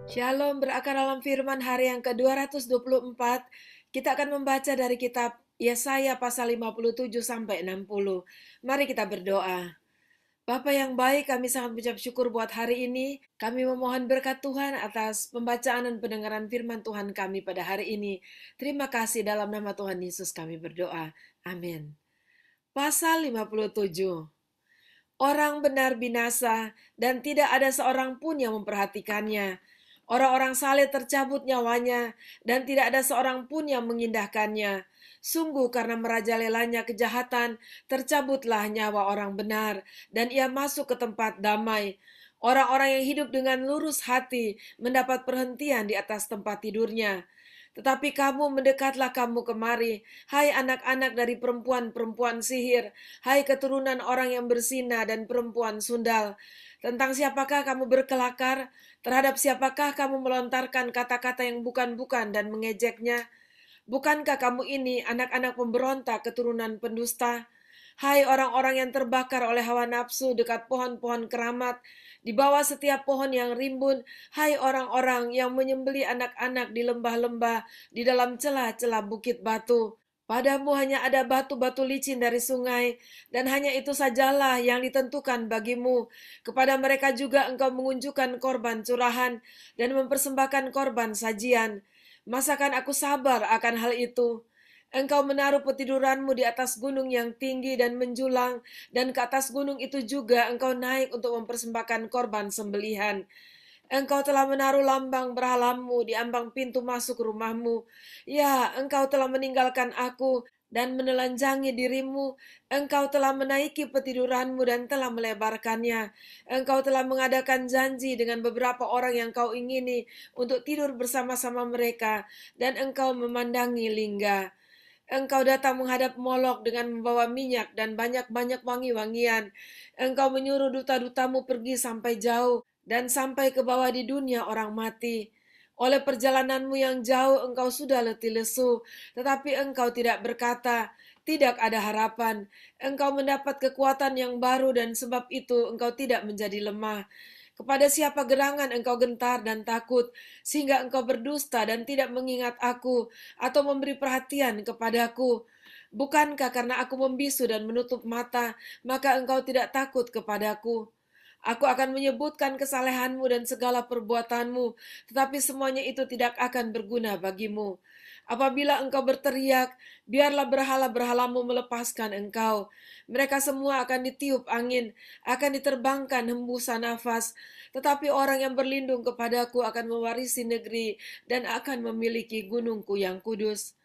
Shalom, berakar dalam firman hari yang ke-224. Kita akan membaca dari kitab Yesaya pasal 57 sampai 60. Mari kita berdoa. Bapa yang baik, kami sangat mengucap syukur buat hari ini. Kami memohon berkat Tuhan atas pembacaan dan pendengaran firman Tuhan kami pada hari ini. Terima kasih, dalam nama Tuhan Yesus kami berdoa. Amin. Pasal 57. Orang benar binasa, dan tidak ada seorang pun yang memperhatikannya. Orang-orang saleh tercabut nyawanya, dan tidak ada seorang pun yang mengindahkannya. Sungguh karena merajalelanya kejahatan, tercabutlah nyawa orang benar, dan ia masuk ke tempat damai. Orang-orang yang hidup dengan lurus hati mendapat perhentian di atas tempat tidurnya. Tetapi kamu mendekatlah kamu kemari, hai anak-anak dari perempuan-perempuan sihir, hai keturunan orang yang berzina dan perempuan sundal. Tentang siapakah kamu berkelakar? Terhadap siapakah kamu melontarkan kata-kata yang bukan-bukan dan mengejeknya? Bukankah kamu ini anak-anak pemberontak keturunan pendusta? Hai orang-orang yang terbakar oleh hawa nafsu dekat pohon-pohon keramat, di bawah setiap pohon yang rimbun, hai orang-orang yang menyembeli anak-anak di lembah-lembah, di dalam celah-celah bukit batu. Padamu hanya ada batu-batu licin dari sungai, dan hanya itu sajalah yang ditentukan bagimu. Kepada mereka juga engkau mengunjukkan korban curahan, dan mempersembahkan korban sajian. Masakan aku sabar akan hal itu? Engkau menaruh petiduranmu di atas gunung yang tinggi dan menjulang, dan ke atas gunung itu juga engkau naik untuk mempersembahkan korban sembelihan. Engkau telah menaruh lambang berhalamu di ambang pintu masuk rumahmu. Ya, engkau telah meninggalkan aku dan menelanjangi dirimu. Engkau telah menaiki petiduranmu dan telah melebarkannya. Engkau telah mengadakan janji dengan beberapa orang yang kau ingini untuk tidur bersama-sama mereka, dan engkau memandangi lingga. Engkau datang menghadap Molok dengan membawa minyak dan banyak-banyak wangi-wangian. Engkau menyuruh duta-dutamu pergi sampai jauh dan sampai ke bawah di dunia orang mati. Oleh perjalananmu yang jauh engkau sudah letih lesu, tetapi engkau tidak berkata, tidak ada harapan. Engkau mendapat kekuatan yang baru dan sebab itu engkau tidak menjadi lemah. Kepada siapa gerangan engkau gentar dan takut, sehingga engkau berdusta dan tidak mengingat aku, atau memberi perhatian kepadaku? Bukankah karena aku membisu dan menutup mata, maka engkau tidak takut kepadaku? Aku akan menyebutkan kesalehanmu dan segala perbuatanmu, tetapi semuanya itu tidak akan berguna bagimu. Apabila engkau berteriak, biarlah berhala-berhalamu melepaskan engkau. Mereka semua akan ditiup angin, akan diterbangkan hembusan nafas. Tetapi orang yang berlindung kepadaku akan mewarisi negeri dan akan memiliki gunungku yang kudus.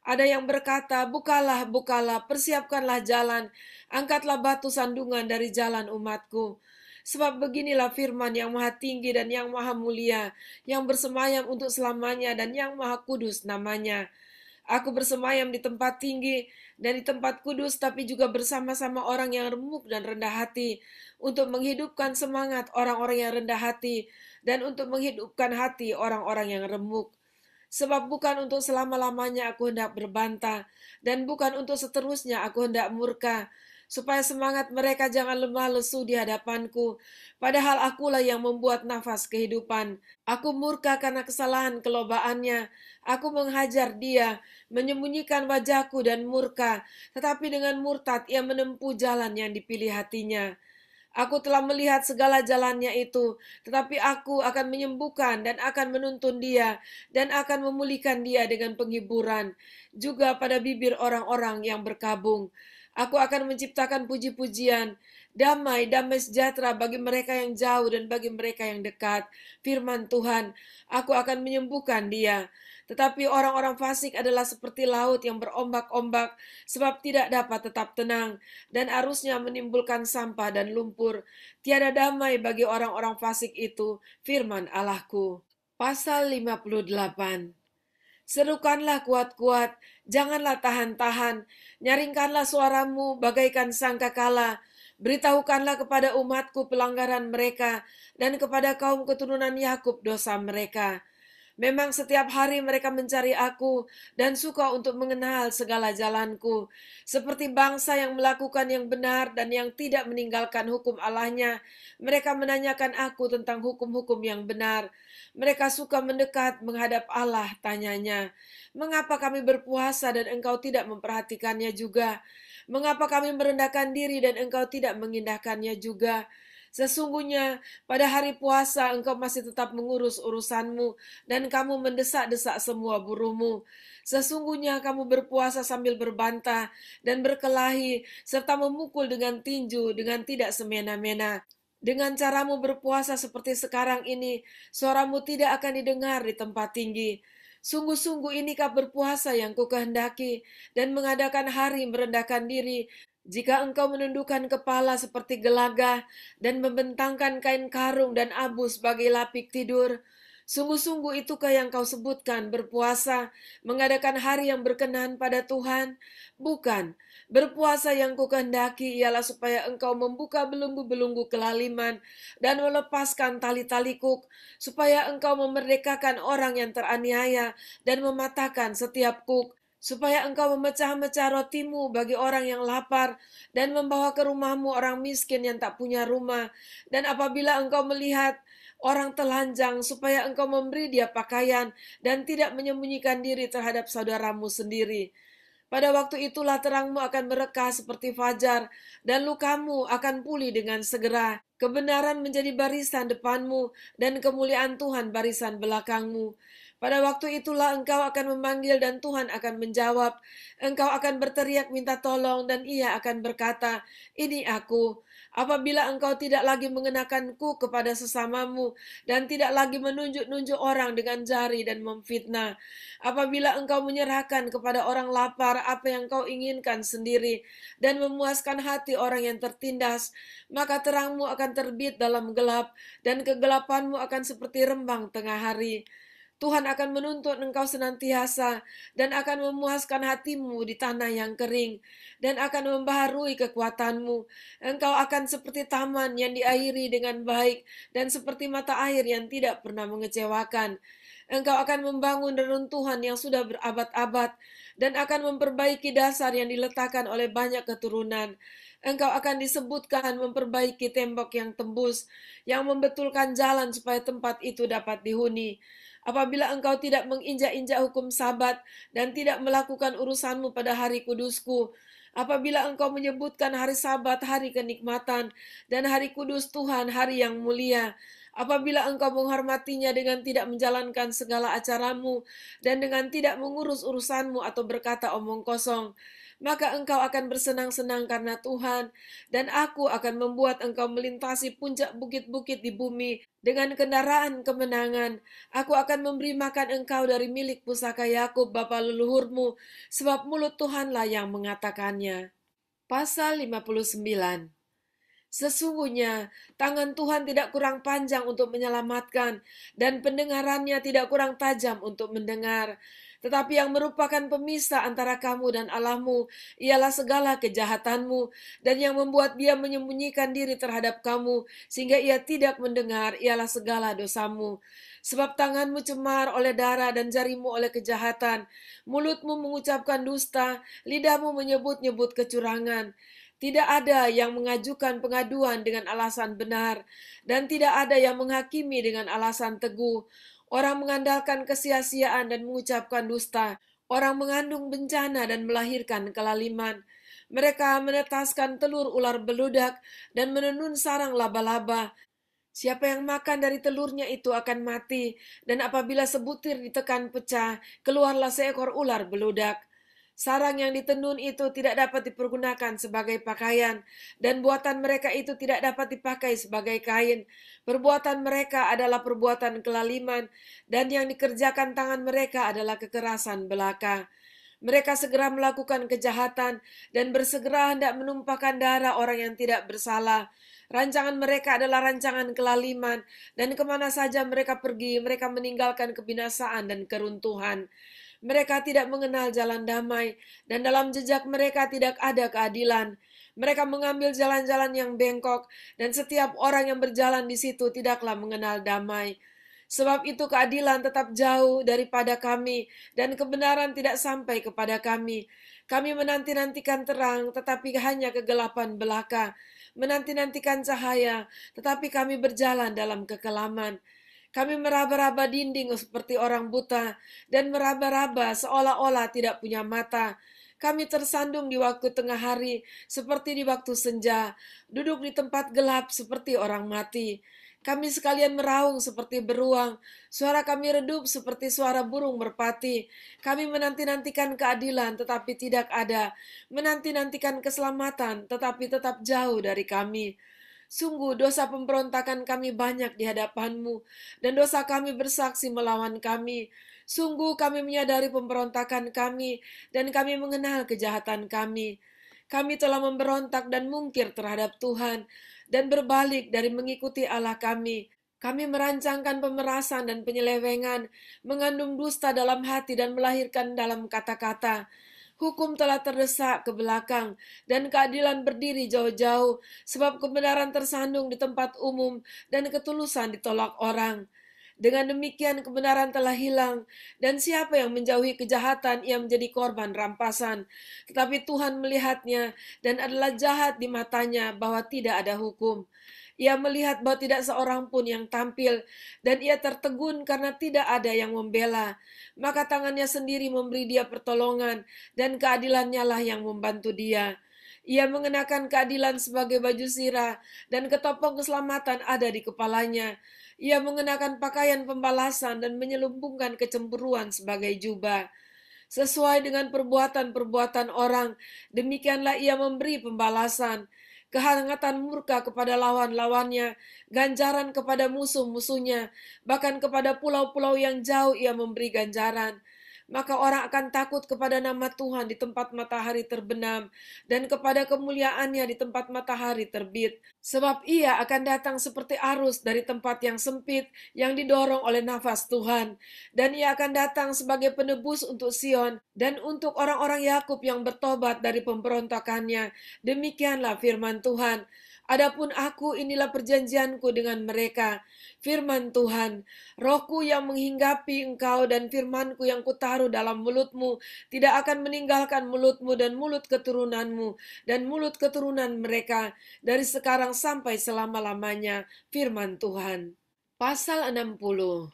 Ada yang berkata, bukalah, bukalah, persiapkanlah jalan, angkatlah batu sandungan dari jalan umatku. Sebab beginilah firman yang maha tinggi dan yang maha mulia, yang bersemayam untuk selamanya dan yang maha kudus namanya. Aku bersemayam di tempat tinggi dan di tempat kudus, tapi juga bersama-sama orang yang remuk dan rendah hati, untuk menghidupkan semangat orang-orang yang rendah hati, dan untuk menghidupkan hati orang-orang yang remuk. Sebab bukan untuk selama-lamanya aku hendak berbantah, dan bukan untuk seterusnya aku hendak murka, supaya semangat mereka jangan lemah lesu di hadapanku. Padahal akulah yang membuat nafas kehidupan. Aku murka karena kesalahan kelobaannya. Aku menghajar dia, menyembunyikan wajahku dan murka, tetapi dengan murtad ia menempuh jalan yang dipilih hatinya. Aku telah melihat segala jalannya itu, tetapi aku akan menyembuhkan dan akan menuntun dia, dan akan memulihkan dia dengan penghiburan, juga pada bibir orang-orang yang berkabung. Aku akan menciptakan puji-pujian, damai, damai sejahtera bagi mereka yang jauh dan bagi mereka yang dekat. Firman Tuhan, aku akan menyembuhkan dia. Tetapi orang-orang fasik adalah seperti laut yang berombak-ombak, sebab tidak dapat tetap tenang, dan arusnya menimbulkan sampah dan lumpur. Tiada damai bagi orang-orang fasik itu, firman Allahku. Pasal 58. Serukanlah kuat-kuat, janganlah tahan-tahan, nyaringkanlah suaramu bagaikan sangkakala, beritahukanlah kepada umatku pelanggaran mereka, dan kepada kaum keturunan Yakub dosa mereka. Memang setiap hari mereka mencari aku dan suka untuk mengenal segala jalanku. Seperti bangsa yang melakukan yang benar dan yang tidak meninggalkan hukum Allahnya, mereka menanyakan aku tentang hukum-hukum yang benar. Mereka suka mendekat menghadap Allah, tanyanya. Mengapa kami berpuasa dan engkau tidak memperhatikannya juga? Mengapa kami merendahkan diri dan engkau tidak mengindahkannya juga? Sesungguhnya pada hari puasa engkau masih tetap mengurus urusanmu dan kamu mendesak-desak semua buruhmu. Sesungguhnya kamu berpuasa sambil berbantah dan berkelahi serta memukul dengan tinju dengan tidak semena-mena. Dengan caramu berpuasa seperti sekarang ini, suaramu tidak akan didengar di tempat tinggi. Sungguh-sungguh inikah berpuasa yang kukehendaki dan mengadakan hari merendahkan diri jika engkau menundukkan kepala seperti gelagah dan membentangkan kain karung dan abu sebagai lapik tidur, sungguh-sungguh itukah yang kau sebutkan berpuasa, mengadakan hari yang berkenan pada Tuhan? Bukan, berpuasa yang kukehendaki ialah supaya engkau membuka belenggu-belenggu kelaliman dan melepaskan tali-tali kuk, supaya engkau memerdekakan orang yang teraniaya dan mematahkan setiap kuk, supaya engkau memecah-mecah rotimu bagi orang yang lapar dan membawa ke rumahmu orang miskin yang tak punya rumah. Dan apabila engkau melihat orang telanjang, supaya engkau memberi dia pakaian dan tidak menyembunyikan diri terhadap saudaramu sendiri. Pada waktu itulah terangmu akan mereka seperti fajar, dan lukamu akan pulih dengan segera. Kebenaran menjadi barisan depanmu, dan kemuliaan Tuhan barisan belakangmu. Pada waktu itulah engkau akan memanggil dan Tuhan akan menjawab. Engkau akan berteriak minta tolong dan ia akan berkata, "Ini aku." Apabila engkau tidak lagi mengenakanku kepada sesamamu dan tidak lagi menunjuk-nunjuk orang dengan jari dan memfitnah. Apabila engkau menyerahkan kepada orang lapar apa yang kau inginkan sendiri dan memuaskan hati orang yang tertindas, maka terangmu akan terbit dalam gelap dan kegelapanmu akan seperti rembang tengah hari. Tuhan akan menuntut engkau senantiasa dan akan memuaskan hatimu di tanah yang kering dan akan membaharui kekuatanmu. Engkau akan seperti taman yang diairi dengan baik dan seperti mata air yang tidak pernah mengecewakan. Engkau akan membangun reruntuhan yang sudah berabad-abad dan akan memperbaiki dasar yang diletakkan oleh banyak keturunan. Engkau akan disebutkan memperbaiki tembok yang tembus, yang membetulkan jalan supaya tempat itu dapat dihuni. Apabila engkau tidak menginjak-injak hukum Sabat dan tidak melakukan urusanmu pada hari kudusku, apabila engkau menyebutkan hari Sabat hari kenikmatan dan hari kudus Tuhan hari yang mulia, apabila engkau menghormatinya dengan tidak menjalankan segala acaramu dan dengan tidak mengurus urusanmu atau berkata omong kosong, maka engkau akan bersenang-senang karena Tuhan, dan aku akan membuat engkau melintasi puncak bukit-bukit di bumi dengan kendaraan kemenangan. Aku akan memberi makan engkau dari milik pusaka Yakub bapa leluhurmu, sebab mulut Tuhanlah yang mengatakannya. Pasal 59. Sesungguhnya tangan Tuhan tidak kurang panjang untuk menyelamatkan, dan pendengarannya tidak kurang tajam untuk mendengar. Tetapi yang merupakan pemisah antara kamu dan Allahmu ialah segala kejahatanmu, dan yang membuat dia menyembunyikan diri terhadap kamu, sehingga ia tidak mendengar ialah segala dosamu. Sebab tanganmu cemar oleh darah dan jarimu oleh kejahatan, mulutmu mengucapkan dusta, lidahmu menyebut-nyebut kecurangan. Tidak ada yang mengajukan pengaduan dengan alasan benar, dan tidak ada yang menghakimi dengan alasan teguh. Orang mengandalkan kesia-siaan dan mengucapkan dusta. Orang mengandung bencana dan melahirkan kelaliman. Mereka menetaskan telur ular beludak dan menenun sarang laba-laba. Siapa yang makan dari telurnya itu akan mati, dan apabila sebutir ditekan pecah, keluarlah seekor ular beludak. Sarang yang ditenun itu tidak dapat dipergunakan sebagai pakaian, dan buatan mereka itu tidak dapat dipakai sebagai kain. Perbuatan mereka adalah perbuatan kelaliman, dan yang dikerjakan tangan mereka adalah kekerasan belaka. Mereka segera melakukan kejahatan dan bersegera hendak menumpahkan darah orang yang tidak bersalah. Rancangan mereka adalah rancangan kelaliman, dan kemana saja mereka pergi, mereka meninggalkan kebinasaan dan keruntuhan. Mereka tidak mengenal jalan damai, dan dalam jejak mereka tidak ada keadilan. Mereka mengambil jalan-jalan yang bengkok, dan setiap orang yang berjalan di situ tidaklah mengenal damai. Sebab itu keadilan tetap jauh daripada kami, dan kebenaran tidak sampai kepada kami. Kami menanti-nantikan terang, tetapi hanya kegelapan belaka. Menanti-nantikan cahaya, tetapi kami berjalan dalam kekelaman. Kami meraba-raba dinding seperti orang buta, dan meraba-raba seolah-olah tidak punya mata. Kami tersandung di waktu tengah hari, seperti di waktu senja, duduk di tempat gelap seperti orang mati. Kami sekalian meraung seperti beruang, suara kami redup seperti suara burung merpati. Kami menanti-nantikan keadilan tetapi tidak ada, menanti-nantikan keselamatan tetapi tetap jauh dari kami. Sungguh dosa pemberontakan kami banyak di hadapan-Mu, dan dosa kami bersaksi melawan kami. Sungguh kami menyadari pemberontakan kami, dan kami mengenal kejahatan kami. Kami telah memberontak dan mungkir terhadap Tuhan, dan berbalik dari mengikuti Allah kami. Kami merancangkan pemerasan dan penyelewengan, mengandung dusta dalam hati dan melahirkan dalam kata-kata. Hukum telah terdesak ke belakang, dan keadilan berdiri jauh-jauh, sebab kebenaran tersandung di tempat umum, dan ketulusan ditolak orang. Dengan demikian kebenaran telah hilang, dan siapa yang menjauhi kejahatan ia menjadi korban rampasan. Tetapi Tuhan melihatnya, dan adalah jahat di matanya bahwa tidak ada hukum. Ia melihat bahwa tidak seorang pun yang tampil, dan ia tertegun karena tidak ada yang membela. Maka tangannya sendiri memberi dia pertolongan, dan keadilannya lah yang membantu dia. Ia mengenakan keadilan sebagai baju sirah, dan ketopong keselamatan ada di kepalanya. Ia mengenakan pakaian pembalasan dan menyelubungkan kecemburuan sebagai jubah. Sesuai dengan perbuatan-perbuatan orang, demikianlah ia memberi pembalasan. Kehangatan murka kepada lawan-lawannya, ganjaran kepada musuh-musuhnya, bahkan kepada pulau-pulau yang jauh ia memberi ganjaran. Maka orang akan takut kepada nama Tuhan di tempat matahari terbenam, dan kepada kemuliaannya di tempat matahari terbit. Sebab ia akan datang seperti arus dari tempat yang sempit, yang didorong oleh nafas Tuhan. Dan ia akan datang sebagai penebus untuk Sion, dan untuk orang-orang Yakub yang bertobat dari pemberontakannya. Demikianlah firman Tuhan. Adapun aku, inilah perjanjianku dengan mereka. Firman Tuhan, rohku yang menghinggapi engkau dan firmanku yang kutaruh dalam mulutmu tidak akan meninggalkan mulutmu dan mulut keturunanmu dan mulut keturunan mereka dari sekarang sampai selama-lamanya. Firman Tuhan. Pasal 60.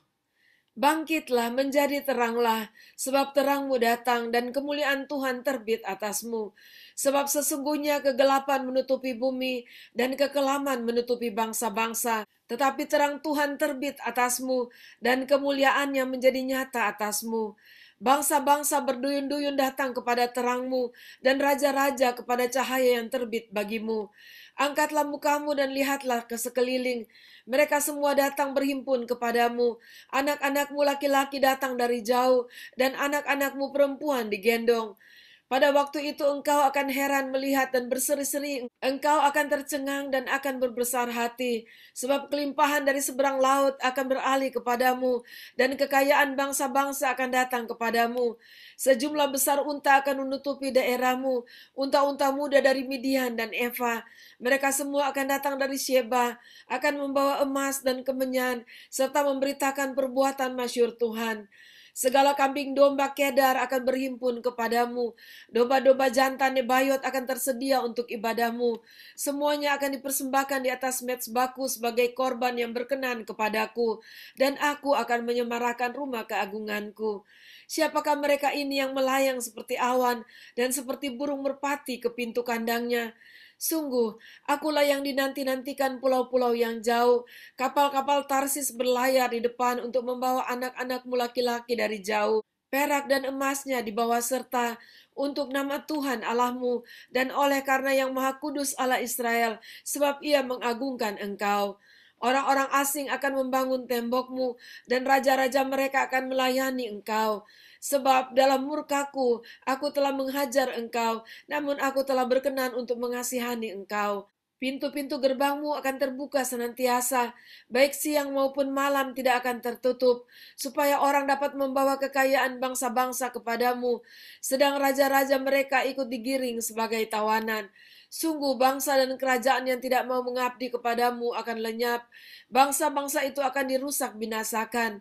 Bangkitlah, menjadi teranglah, sebab terangmu datang dan kemuliaan Tuhan terbit atasmu. Sebab sesungguhnya kegelapan menutupi bumi dan kekelaman menutupi bangsa-bangsa. Tetapi terang Tuhan terbit atasmu dan kemuliaannya menjadi nyata atasmu. Bangsa-bangsa berduyun-duyun datang kepada terangmu dan raja-raja kepada cahaya yang terbit bagimu. Angkatlah mukamu dan lihatlah ke sekeliling. Mereka semua datang berhimpun kepadamu. Anak-anakmu laki-laki datang dari jauh, dan anak-anakmu perempuan digendong. Pada waktu itu engkau akan heran melihat dan berseri-seri. Engkau akan tercengang dan akan berbesar hati. Sebab kelimpahan dari seberang laut akan beralih kepadamu, dan kekayaan bangsa-bangsa akan datang kepadamu. Sejumlah besar unta akan menutupi daerahmu, unta-unta muda dari Midian dan Eva. Mereka semua akan datang dari Sheba, akan membawa emas dan kemenyan, serta memberitakan perbuatan masyhur Tuhan. Segala kambing domba Kedar akan berhimpun kepadamu. Domba-domba jantan Nebayot akan tersedia untuk ibadahmu. Semuanya akan dipersembahkan di atas mezbahku sebagai korban yang berkenan kepadaku. Dan aku akan menyemarakan rumah keagunganku. Siapakah mereka ini yang melayang seperti awan dan seperti burung merpati ke pintu kandangnya? Sungguh, akulah yang dinanti-nantikan pulau-pulau yang jauh. Kapal-kapal Tarsis berlayar di depan untuk membawa anak-anakmu laki-laki dari jauh. Perak dan emasnya dibawa serta untuk nama Tuhan Allahmu dan oleh karena yang Maha Kudus Allah Israel, sebab ia mengagungkan engkau. Orang-orang asing akan membangun tembokmu dan raja-raja mereka akan melayani engkau. Sebab dalam murkaku, aku telah menghajar engkau, namun aku telah berkenan untuk mengasihani engkau. Pintu-pintu gerbangmu akan terbuka senantiasa, baik siang maupun malam tidak akan tertutup, supaya orang dapat membawa kekayaan bangsa-bangsa kepadamu, sedang raja-raja mereka ikut digiring sebagai tawanan. Sungguh bangsa dan kerajaan yang tidak mau mengabdi kepadamu akan lenyap. Bangsa-bangsa itu akan dirusak binasakan.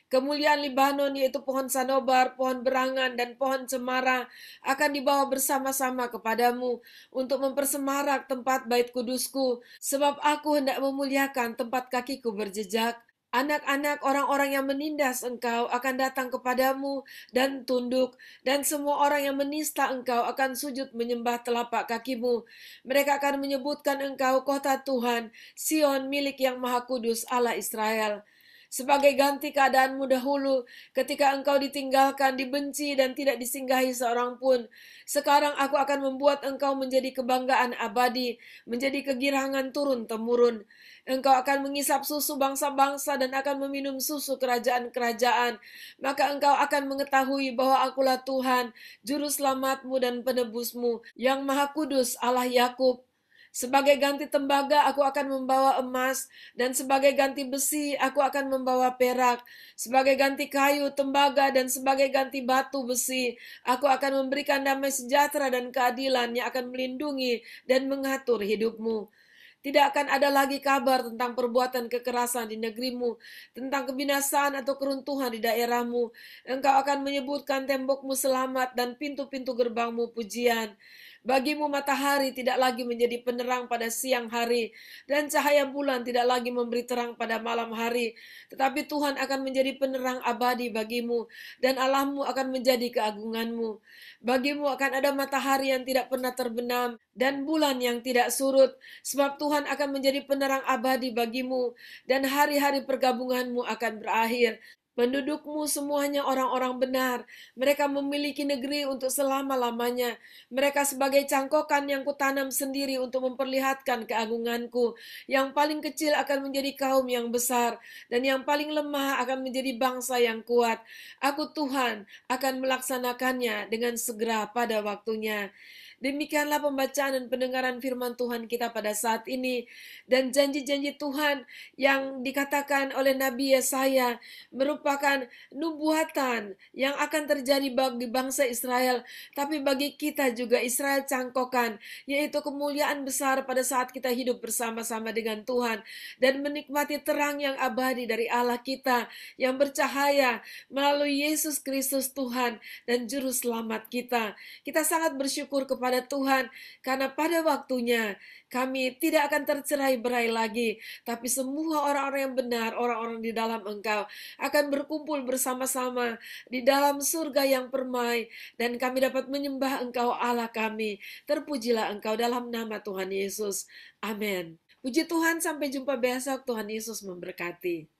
Kemuliaan Libanon yaitu pohon sanobar, pohon berangan, dan pohon cemara akan dibawa bersama-sama kepadamu untuk mempersemarak tempat bait kudusku, sebab aku hendak memuliakan tempat kakiku berjejak. Anak-anak orang-orang yang menindas engkau akan datang kepadamu dan tunduk, dan semua orang yang menista engkau akan sujud menyembah telapak kakimu. Mereka akan menyebutkan engkau kota Tuhan, Sion milik yang maha kudus Allah Israel. Sebagai ganti keadaanmu dahulu, ketika engkau ditinggalkan, dibenci, dan tidak disinggahi seorang pun. Sekarang aku akan membuat engkau menjadi kebanggaan abadi, menjadi kegirangan turun-temurun. Engkau akan mengisap susu bangsa-bangsa dan akan meminum susu kerajaan-kerajaan. Maka engkau akan mengetahui bahwa akulah Tuhan, juru selamatmu dan penebusmu, yang maha kudus Allah Yakub. Sebagai ganti tembaga aku akan membawa emas, dan sebagai ganti besi aku akan membawa perak. Sebagai ganti kayu, tembaga, dan sebagai ganti batu besi, aku akan memberikan damai sejahtera dan keadilan yang akan melindungi dan mengatur hidupmu. Tidak akan ada lagi kabar tentang perbuatan kekerasan di negerimu, tentang kebinasaan atau keruntuhan di daerahmu. Engkau akan menyebutkan tembokmu selamat dan pintu-pintu gerbangmu pujian. Bagimu matahari tidak lagi menjadi penerang pada siang hari, dan cahaya bulan tidak lagi memberi terang pada malam hari. Tetapi Tuhan akan menjadi penerang abadi bagimu, dan Allahmu akan menjadi keagunganmu. Bagimu akan ada matahari yang tidak pernah terbenam, dan bulan yang tidak surut, sebab Tuhan akan menjadi penerang abadi bagimu, dan hari-hari pergabunganmu akan berakhir. Pendudukmu semuanya orang-orang benar. Mereka memiliki negeri untuk selama-lamanya. Mereka sebagai cangkokan yang kutanam sendiri untuk memperlihatkan keagunganku. Yang paling kecil akan menjadi kaum yang besar, dan yang paling lemah akan menjadi bangsa yang kuat. Aku Tuhan akan melaksanakannya dengan segera pada waktunya. Demikianlah pembacaan dan pendengaran firman Tuhan kita pada saat ini. Dan janji-janji Tuhan yang dikatakan oleh Nabi Yesaya merupakan nubuatan yang akan terjadi bagi bangsa Israel, tapi bagi kita juga Israel cangkokan, yaitu kemuliaan besar pada saat kita hidup bersama-sama dengan Tuhan dan menikmati terang yang abadi dari Allah kita yang bercahaya melalui Yesus Kristus Tuhan dan Juru Selamat kita. Kita sangat bersyukur kepada Tuhan karena pada waktunya kami tidak akan tercerai-berai lagi, tapi semua orang-orang yang benar, orang-orang di dalam Engkau akan berkumpul bersama-sama di dalam surga yang permai, dan kami dapat menyembah Engkau Allah kami. Terpujilah Engkau dalam nama Tuhan Yesus. Amin. Puji Tuhan, sampai jumpa besok. Tuhan Yesus memberkati.